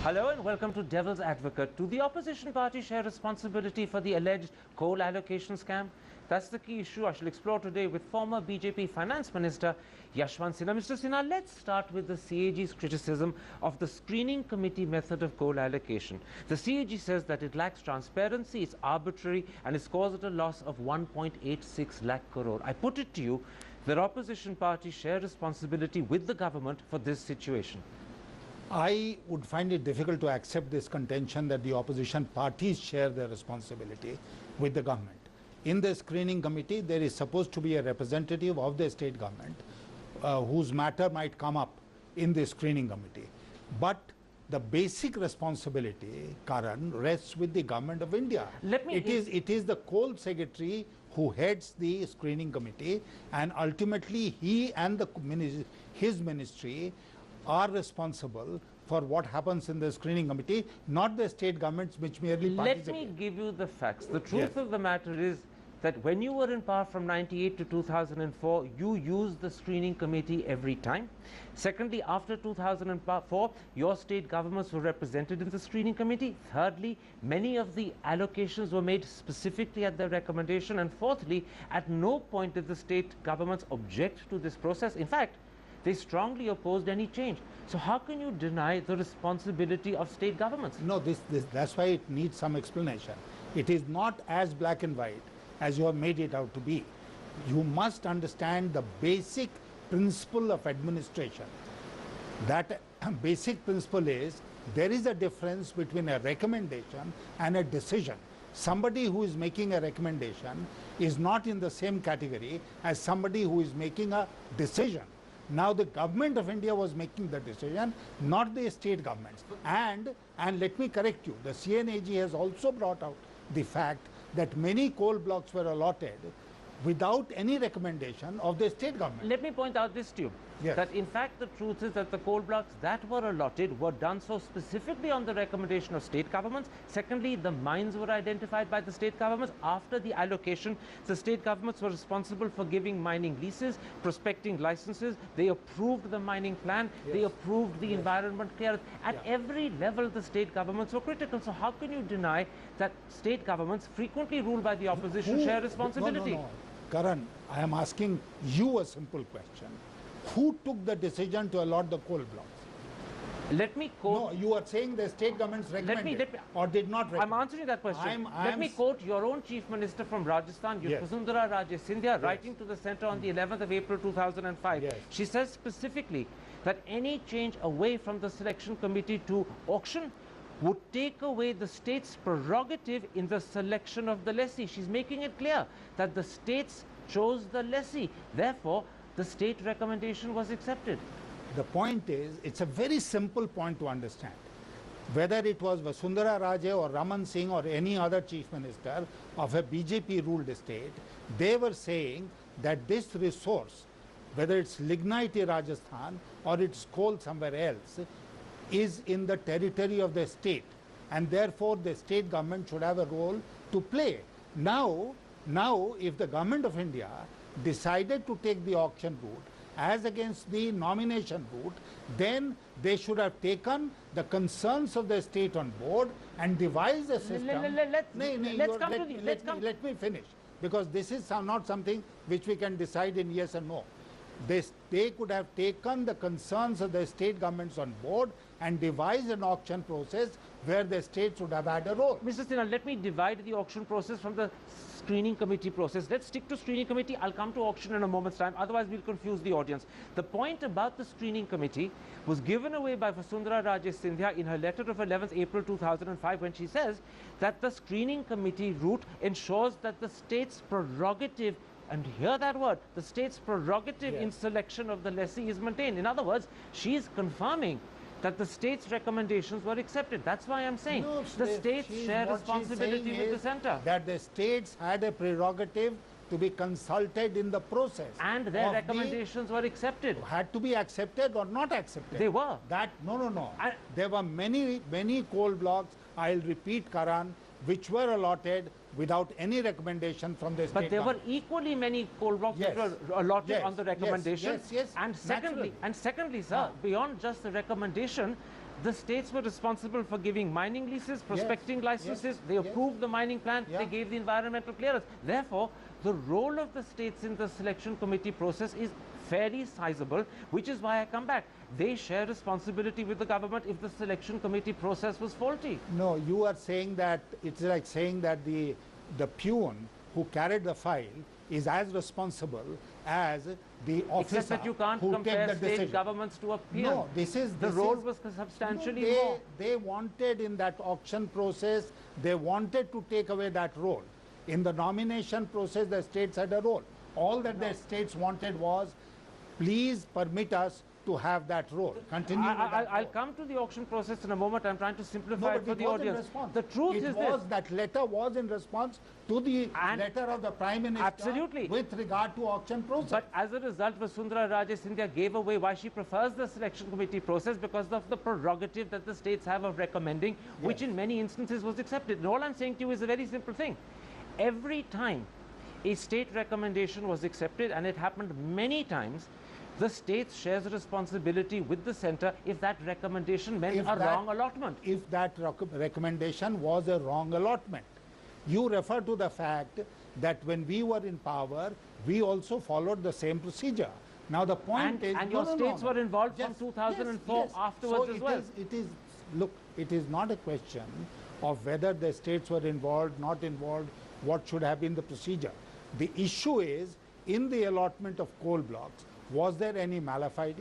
Hello and welcome to Devil's Advocate. Do the opposition party share responsibility for the alleged coal allocation scam? That's the key issue I shall explore today with former BJP Finance Minister Yashwant Sinha. Mr. Sinha, let's start with the CAG's criticism of the screening committee method of coal allocation. The CAG says that it lacks transparency, it's arbitrary, and it's caused a loss of 1.86 lakh crore. I put it to you that opposition parties share responsibility with the government for this situation. I would find it difficult to accept this contention that the opposition parties share their responsibility with the government. In the screening committee, there is supposed to be a representative of the state government whose matter might come up in the screening committee. But the basic responsibility, Karan, rests with the government of India. It is the coal secretary who heads the screening committee, and ultimately he and his ministry are responsible for what happens in the screening committee, not the state governments which merely participate. Let me give you the facts. The truth of the matter is that when you were in power from 98 to 2004, you used the screening committee every time. Secondly, after 2004, your state governments were represented in the screening committee. Thirdly, many of the allocations were made specifically at their recommendation. And fourthly, at no point did the state governments object to this process. In fact, they strongly opposed any change. So how can you deny the responsibility of state governments? No, that's why it needs some explanation. It is not as black and white as you have made it out to be. You must understand the basic principle of administration. That basic principle is there is a difference between a recommendation and a decision. Somebody who is making a recommendation is not in the same category as somebody who is making a decision. Now the government of India was making the decision, not the state governments. And let me correct you, the CNAG has also brought out the fact that many coal blocks were allotted without any recommendation of the state government. Let me point out this to you, that in fact the truth is that the coal blocks that were allotted were done so specifically on the recommendation of state governments. Secondly, the mines were identified by the state governments. After the allocation, the state governments were responsible for giving mining leases, prospecting licenses. They approved the mining plan. They approved the environment clearance. At every level, the state governments were critical. So how can you deny that state governments, frequently ruled by the opposition, share responsibility? No. Karan, I am asking you a simple question. Who took the decision to allot the coal blocks? Let me quote... No, you are saying the state governments recommended or did not recommend. I'm answering that question. Let me quote your own Chief Minister from Rajasthan, Vasundhara Raje Scindia, writing to the Centre on the 11th of April 2005. She says specifically that any change away from the selection committee to auction would take away the state's prerogative in the selection of the lessee. She's making it clear that the states chose the lessee. Therefore, the state recommendation was accepted. The point is, it's a very simple point to understand. Whether it was Vasundhara Raje or Raman Singh or any other chief minister of a BJP-ruled state, they were saying that this resource, whether it's lignite in Rajasthan or it's coal somewhere else, is in the territory of the state, and therefore the state government should have a role to play. Now if the government of India decided to take the auction route as against the nomination route, then they should have taken the concerns of the state on board and devised a system. Let me finish, because this is not something which we can decide in yes and no. They could have taken the concerns of the state governments on board and devised an auction process where the states would have had a role. Mr. Sinha, let me divide the auction process from the screening committee process. Let's stick to screening committee. I'll come to auction in a moment's time. Otherwise, we'll confuse the audience. The point about the screening committee was given away by Vasundhara Raje Scindia in her letter of 11th April 2005 when she says that the screening committee route ensures that the state's prerogative, and hear that word, the state's prerogative in selection of the lessee is maintained. In other words, she is confirming that the state's recommendations were accepted. That's why I'm saying the states share responsibility with the centre. That the states had a prerogative to be consulted in the process. And their recommendations were accepted. Had to be accepted or not accepted. They were. No. There were many coal blocks, I'll repeat, Karan, which were allotted without any recommendation from the state But there government. were equally many coal blocks that were allotted on the recommendation. Yes. And secondly, sir, beyond just the recommendation, the states were responsible for giving mining leases, prospecting licenses, they approved the mining plan, they gave the environmental clearance. Therefore, the role of the states in the selection committee process is fairly sizable, which is why I come back. They share responsibility with the government if the selection committee process was faulty. No, you are saying that it's like saying that the peon who carried the file is as responsible as the officer Except that you can't who compare take the state decision. governments to a peon. No, the role was substantially more. They wanted in that auction process, they wanted to take away that role. In the nomination process, the states had a role. All that the states wanted was, please permit us to have that role. Continue with that I'll role. come to the auction process in a moment. I'm trying to simplify No, it but for it the was in audience. response. The truth is this. That letter was in response to the And letter of the Prime Minister absolutely. with regard to auction process. But as a result, Vasundhara Raje Scindia gave away why she prefers the selection committee process because of the prerogative that the states have of recommending, which in many instances was accepted. And all I'm saying to you is a very simple thing. Every time a state recommendation was accepted, and it happened many times, the state shares responsibility with the centre if that recommendation meant a wrong allotment. If that recommendation was a wrong allotment. You refer to the fact that when we were in power, we also followed the same procedure. Now the point is... And your states were involved from 2004 afterwards as well. Look, it is not a question of whether the states were involved, not involved, what should have been the procedure. The issue is, in the allotment of coal blocks, was there any malafide?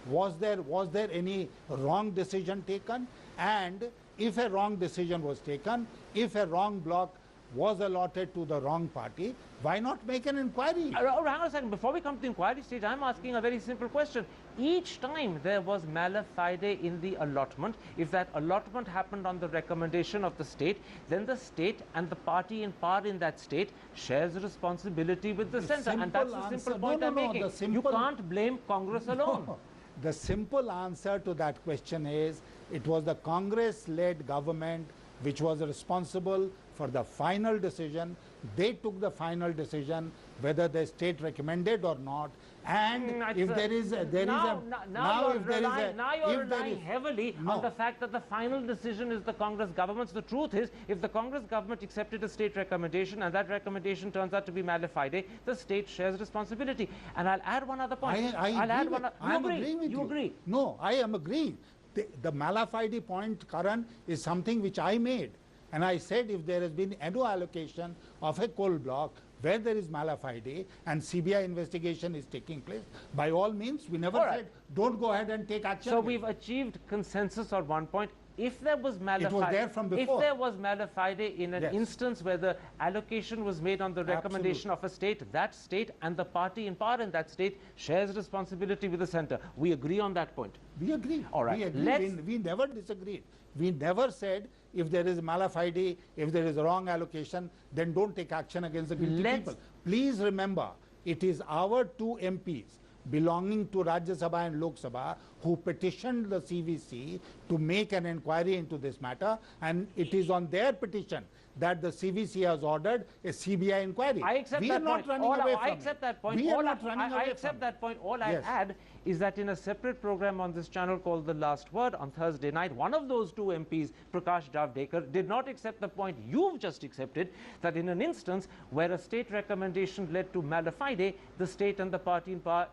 Was there any wrong decision taken? And if a wrong decision was taken, if a wrong block was allotted to the wrong party, why not make an inquiry? Hang on a second. Before we come to the inquiry stage, I'm asking a very simple question. Each time there was malafide in the allotment, if that allotment happened on the recommendation of the state, then the state and the party in power in that state shares responsibility with the centre. And that's the simple point I'm making. You can't blame Congress alone. No. The simple answer to that question is, it was the Congress-led government which was responsible for the final decision. They took the final decision whether the state recommended or not. And if there is now you're relying heavily on the fact that the final decision is the Congress government's. The truth is, if the Congress government accepted a state recommendation and that recommendation turns out to be malafide, the state shares responsibility. And I'll add one other point. You agree? No, I am agreeing. The malafide point, Karan, is something which I made. And I said if there has been any allocation of a coal block where there is malafide and CBI investigation is taking place, by all means, we never said don't go ahead and take action. So we've achieved consensus on one point. If there was malafide, it was there from before. If there was malafide in an instance where the allocation was made on the recommendation of a state, that state and the party in power in that state shares responsibility with the centre. We agree on that point. We agree. All right. We agree. We never disagreed. We never said if there is malafide, if there is a wrong allocation, then don't take action against the guilty people. Please remember, it is our two MPs belonging to Rajya Sabha and Lok Sabha who petitioned the CVC to make an inquiry into this matter, and it is on their petition that the CVC has ordered a CBI inquiry. I accept we that are not point. running away from I accept that point. We are not running away I accept that point. All I add is that in a separate program on this channel called The Last Word on Thursday night, one of those two MPs, Prakash Javadekar, did not accept the point you've just accepted, that in an instance where a state recommendation led to malafide, the state and the party in power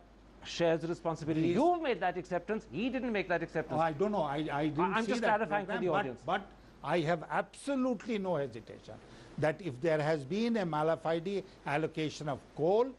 shares responsibility. You made that acceptance. He didn't make that acceptance. Oh, I don't know. I didn't I'm see just that clarifying program, for the audience. But I have absolutely no hesitation that if there has been a malafide allocation of coal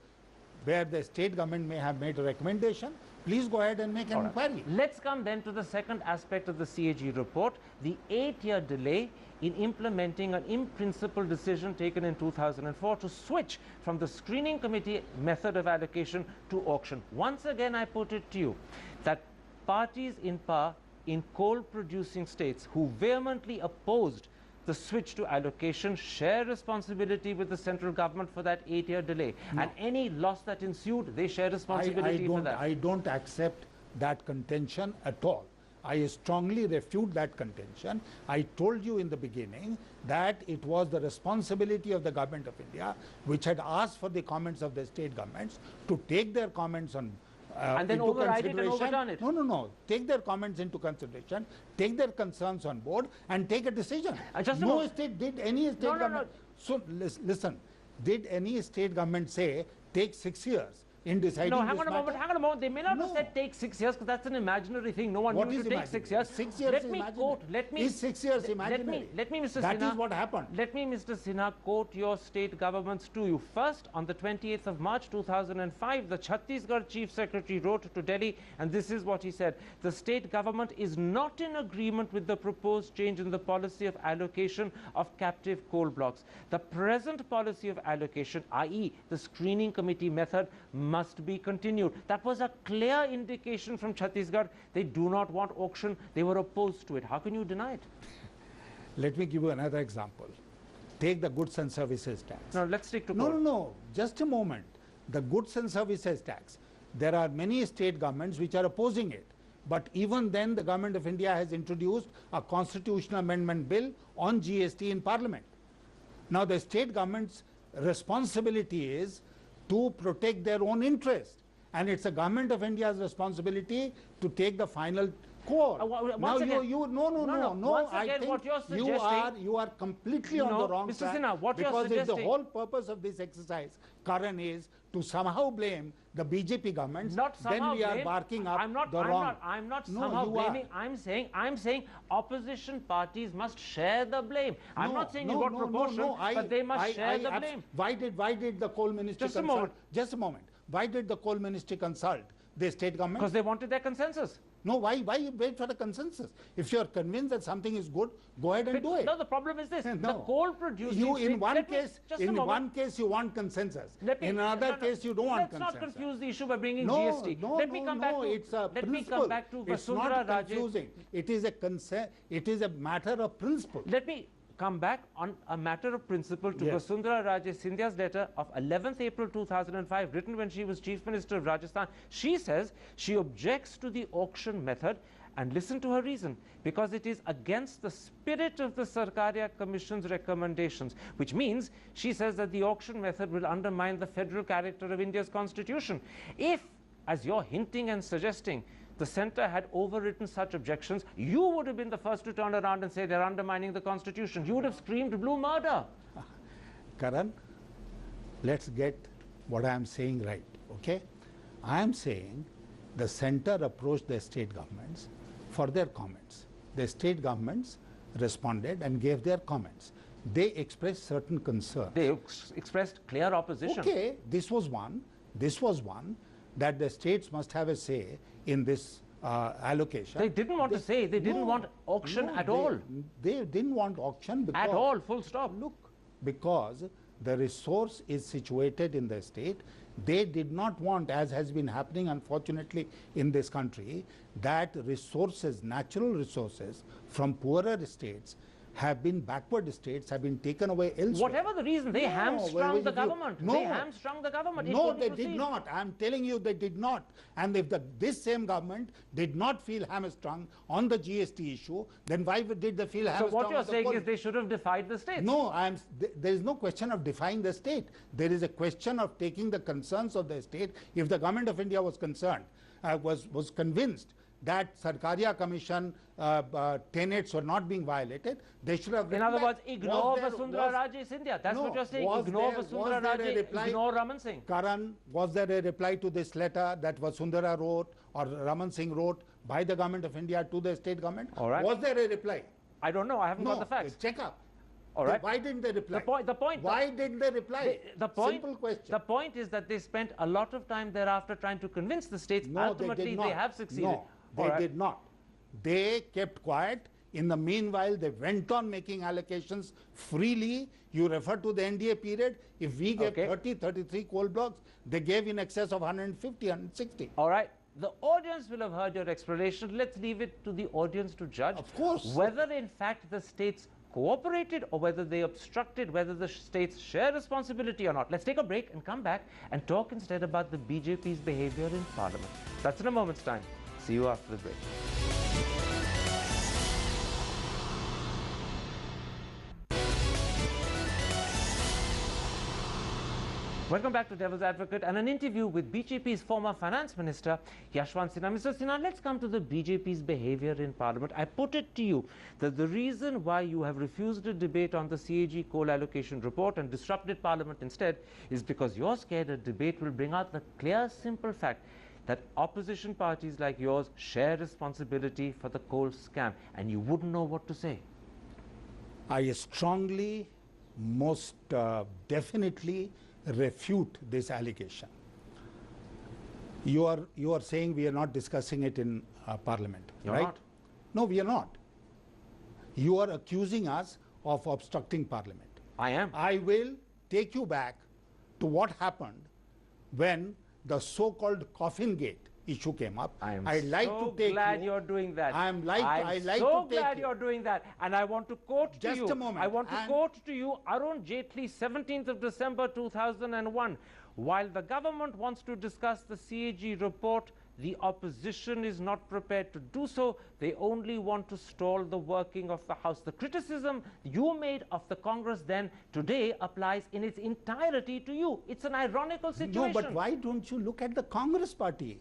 where the state government may have made a recommendation, please go ahead and make an inquiry. Let's come then to the second aspect of the CAG report, the 8-year delay in implementing an in-principle decision taken in 2004 to switch from the screening committee method of allocation to auction. Once again, I put it to you that parties in power in coal-producing states who vehemently opposed the switch to allocation share responsibility with the central government for that 8-year delay. No. And any loss that ensued, they share responsibility for that. I don't accept that contention at all. I strongly refute that contention. I told you in the beginning that it was the responsibility of the government of India, which had asked for the comments of the state governments, to take their comments on And then into override it and consideration. overturn it. No. Take their comments into consideration, take their concerns on board, and take a decision. Just a No moment. state, did any state government... So, listen, did any state government say, take 6 years in deciding No, this hang on a moment. They may not have No. said take 6 years because that's an imaginary thing. No one What knew is to take imaginary? 6 years. 6 years Let is me imaginary. quote, let me... Is 6 years imaginary? Let me, Mr. That Sinha, is what happened. Let me, Mr. Sinha, quote your state governments to you. First, on the 28th of March 2005, the Chhattisgarh Chief Secretary wrote to Delhi, and this is what he said. The state government is not in agreement with the proposed change in the policy of allocation of captive coal blocks. The present policy of allocation, i.e. the screening committee method, must be continued. That was a clear indication from Chhattisgarh. They do not want auction. They were opposed to it. How can you deny it? Let me give you another example. Take the goods and services tax. No, let's stick to No, coal. no, no. Just a moment. The goods and services tax. There are many state governments which are opposing it. But even then, the government of India has introduced a constitutional amendment bill on GST in Parliament. Now, the state government's responsibility is to protect their own interest. And it's the government of India's responsibility to take the final call. Once again, no. Once I again, think what you're suggesting, you are completely on the wrong Mr. track. Sinha, what you're because if the suggesting- whole purpose of this exercise, Karan, is to somehow blame the BJP governments, not somehow then we are blame. barking up I'm not wrong. No, somehow you blaming. are. I'm saying opposition parties must share the blame. I'm not saying in what proportion, but they must share the blame. Why did the coal ministry Just a consult? moment. Just a moment. Why did the coal ministry consult the state government? Because they wanted their consensus. No, why you wait for the consensus? If you are convinced that something is good, go ahead and do it. No, the problem is this. No. The coal producing You state- in one Let me- case, just a in moment. one case you want consensus. Let me- In another no. case you don't want Let's consensus. not confuse the issue by bringing No, GST. no, Let me come back to. it's a let me principle. come back to It's Vasundhara not Raje. confusing. It is a it is a matter of principle. Let me come back on a matter of principle to Yes. Vasundhara Raje Scindia's letter of 11th April 2005, written when she was Chief Minister of Rajasthan. She says she objects to the auction method, and listen to her reason, because it is against the spirit of the Sarkaria Commission's recommendations, which means she says that the auction method will undermine the federal character of India's constitution. If, as you're hinting and suggesting, the centre had overwritten such objections, you would have been the first to turn around and say they're undermining the constitution. You would have screamed blue murder. Karan, let's get what I am saying right, okay? I am saying the centre approached the state governments for their comments. The state governments responded and gave their comments. They expressed certain concerns. They expressed clear opposition. Okay, this was one. This was one, that the states must have a say in this allocation. They didn't want to say, they didn't want auction at all. They didn't want auction because... At all, full stop. Look, because the resource is situated in the state, they did not want, as has been happening unfortunately in this country, that resources, natural resources from poorer states have been backward states, have been taken away elsewhere. Whatever the reason, they No, hamstrung the you- government. no. They hamstrung the government. It No, couldn't they proceed. did not. I'm telling you they did not. And if this same government did not feel hamstrung on the GST issue, then why did they feel So hamstrung what you're on the saying coal? is they should have defied the states. No, there is no question of defying the state. There is a question of taking the concerns of the state. If the government of India was concerned, was convinced that Sarkaria Commission tenets were not being violated, they should have... In other words, ignore Was there- Vasundhara was- Raje Scindia. That's No, what you're saying. was Ignore there- Vasundhara was there a Raje, reply? ignore Raman Singh. Karan, was there a reply to this letter that Vasundhara wrote or Raman Singh wrote by the government of India to the state government? All right. Was there a reply? I don't know. I haven't No, got the facts. check up. All right. Why didn't they reply? The point. Why didn't they reply? The point. Simple question. The point is that they spent a lot of time thereafter trying to convince the states. No, Ultimately, they did not. have succeeded. No, they All right. did not. They kept quiet. In the meanwhile, they went on making allocations freely. You refer to the NDA period. If we gave Okay. 30, 33 coal blocks, they gave in excess of 150, 160. All right. The audience will have heard your explanation. Let's leave it to the audience to judge. Of course. Whether in fact the states cooperated or whether they obstructed, whether the states share responsibility or not. Let's take a break and come back and talk instead about the BJP's behavior in Parliament. That's in a moment's time. See you after the break. Welcome back to Devil's Advocate and an interview with BJP's former finance minister, Yashwant Sinha. Mr. Sinha, let's come to the BJP's behavior in Parliament. I put it to you that the reason why you have refused a debate on the CAG coal allocation report and disrupted Parliament instead is because you're scared a debate will bring out the clear, simple fact that opposition parties like yours share responsibility for the coal scam, and you wouldn't know what to say. I strongly, most definitely refute this allegation. You are saying we are not discussing it in Parliament, You're right? not. No, we are not. You are accusing us of obstructing Parliament. I am. I will take you back to what happened when the so-called coffin gate issue came up. I'd like so to take glad you, you're doing that. I'm so glad you're doing that. And I want to quote to Just you. a moment. I want to quote to you Arun Jaitley, 17th of December 2001. While the government wants to discuss the CAG report, the opposition is not prepared to do so. They only want to stall the working of the House. The criticism you made of the Congress then today applies in its entirety to you. It's an ironical situation. No, but why don't you look at the Congress party?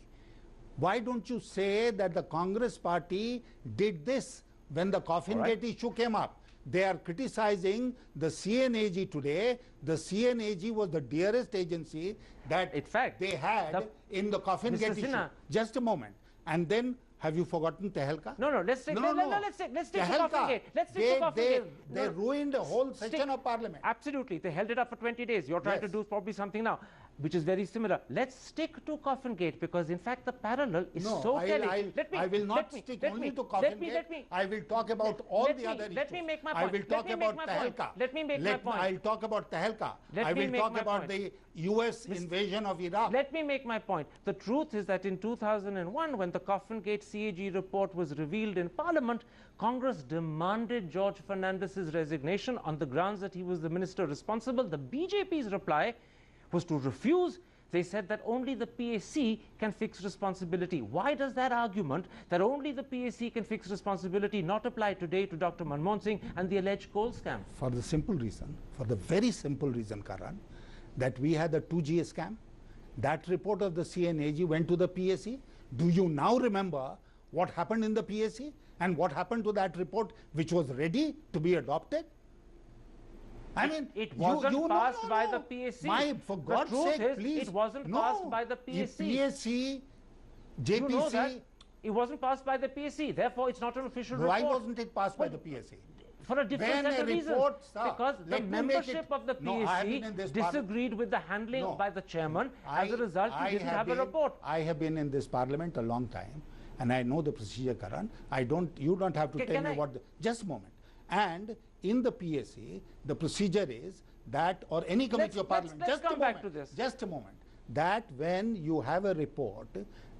Why don't you say that the Congress party did this when the coffin gate issue came up? They are criticizing the CNAG today. The CNAG was the dearest agency that in fact, they had in the coffin gate issue. Just a moment. And then, have you forgotten Tehelka? No, let's take the coffin gate. Let's take the coffin gate. They ruined the whole session of Parliament. Absolutely. They held it up for 20 days. You're trying to do probably something now, which is very similar. Let's stick to coffin gate because, in fact, the parallel is so telling. I will not stick only to coffin gate. I will talk about all the other issues. Let me make my point. I will talk about Tehelka. Let me make my point. I'll talk about Tehelka. I will talk about the US invasion of Iraq. Let me make my point. The truth is that in 2001, when the coffin gate CAG report was revealed in Parliament, Congress demanded George Fernandez's resignation on the grounds that he was the minister responsible. The BJP's reply was to refuse. They said that only the PAC can fix responsibility. Why does that argument that only the PAC can fix responsibility not apply today to Dr. Manmohan Singh and the alleged coal scam? For the simple reason, for the very simple reason, Karan, that we had the 2G scam. That report of the CNAG went to the PAC. Do you now remember what happened in the PAC and what happened to that report which was ready to be adopted? I mean, it wasn't passed by the PAC. For God's sake, please. It wasn't passed by the PAC. PAC, JPC. You know that? It wasn't passed by the PAC. Therefore, it's not an official report. Why wasn't it passed by the PAC? For a different set of reasons. Because the membership of the PAC disagreed with the handling by the chairman. As a result, he didn't have a report. I have been in this parliament a long time, and I know the procedure, Karan. You don't have to tell me what. Just a moment. And in the PAC, the procedure is that, or any committee of parliament. Let's come back to this. Just a moment. That when you have a report,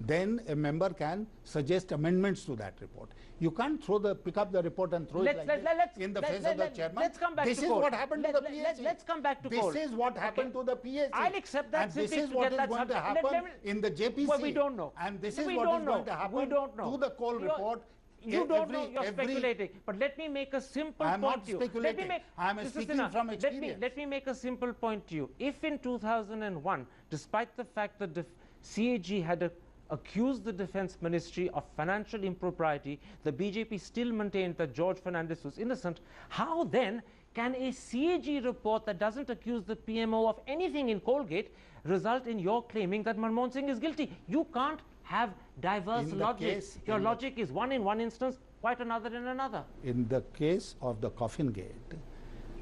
then a member can suggest amendments to that report. You can't pick up the report and throw it like this in the face of the chairman. Let's come back this to is what happened to the PAC. Let's come back to coal. This is what happened to the PAC. I'll accept that. And this is what is going to happen in the JPC. Well, we don't know. And this is what is going to happen to the coal report. You don't know, you're speculating. But let me make a simple point to you. I'm not speculating. I'm speaking from experience. Let me make a simple point to you. If in 2001, despite the fact that the CAG had accused the Defence Ministry of financial impropriety, the BJP still maintained that George Fernandez was innocent, how then can a CAG report that doesn't accuse the PMO of anything in Colgate result in your claiming that Manmohan Singh is guilty? You can't have diverse logic. Your logic is one in one instance, quite another in another. In the case of the coffin gate,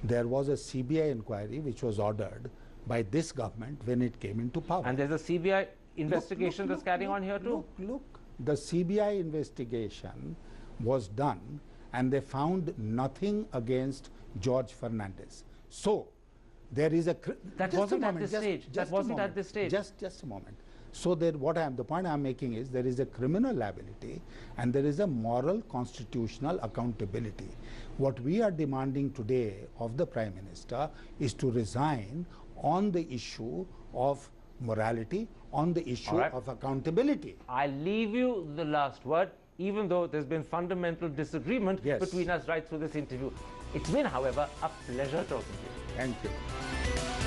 there was a CBI inquiry which was ordered by this government when it came into power. And there's a CBI investigation that's carrying on here too. Look, the CBI investigation was done and they found nothing against George Fernandez. So, there is a... That wasn't at this stage. That wasn't at this stage. Just a moment. So the point I'm making is there is a criminal liability and there is a moral constitutional accountability. What we are demanding today of the Prime Minister is to resign on the issue of morality, on the issue of accountability. I'll leave you the last word, even though there's been fundamental disagreement between us right through this interview. It's been, however, a pleasure talking to you. Thank you.